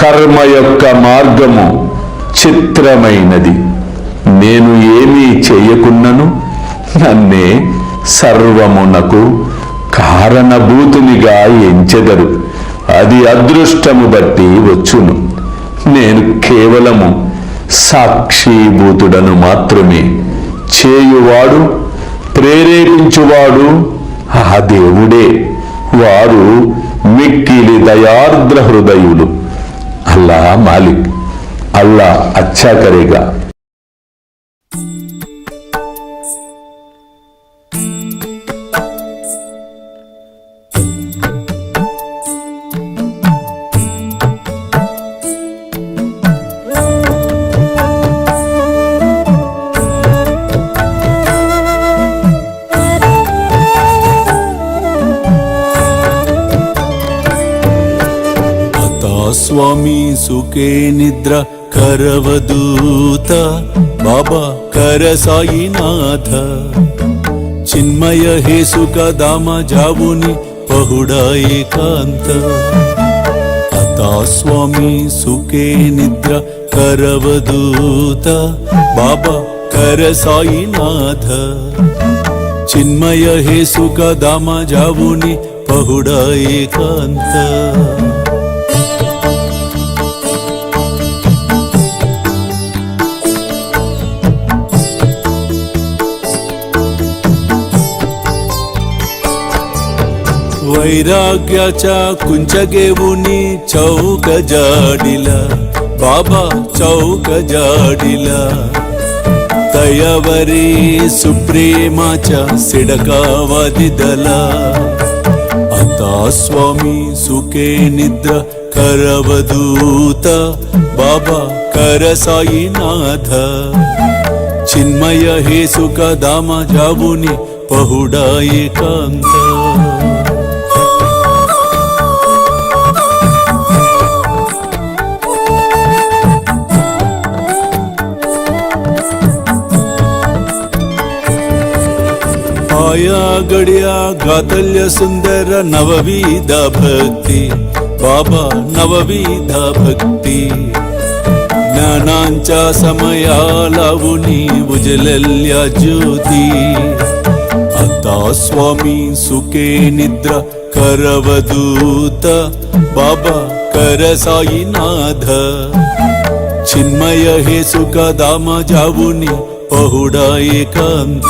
కర్మ యొక్క మార్గము చిత్రమైనది. నేను ఏమీ చేయకున్నను నన్నే సర్వమునకు కారణభూతునిగా ఎంచెదరు. అది అదృష్టము బట్టి వచ్చును. నేను కేవలము సాక్షిభూతుడను మాత్రమే. చేయువాడు ప్రేరేపించువాడు ఆ దేవుడే. వారు మిక్కిలి దయార్ద్ర హృదయులు. अल्लाह मालिक, अल्लाह अच्छा करेगा. స్వామి సుఖే నిద్ర కరవదూత బాబా కర సాయినాథ చిన్మయ హే సుఖ దామ జావుని పహుడా ఏకాంత అతా స్వామి సుఖే నిద్ర కరవదూత బాబా కర సాయినాథ చిన్మయ హే సుఖ దామ జావుని పహుడా ఏకాంత वैराग्याच्या कुंचगेवुनी चौक जाडिला बाबा चौक जाडिला तयावरी सुप्रेमाच्या सिडकावादिदला आता स्वामी सुखे निद्र करवदूत बाबा कर साईनाथ चिन्मय हे सुख दामा जावुनी पहुडा एकांत आया गड्या गातल्य सुंदर नवविधा भक्ती बाबा नवविधा भक्ती ज्ञानांच्या समया लावुनी उजलल्या ज्योती आता स्वामी सुखे निद्रा करवदूत बाबा कर साईनाथ चिन्मय हे सुख दामा जावुनी पहुडा एकांत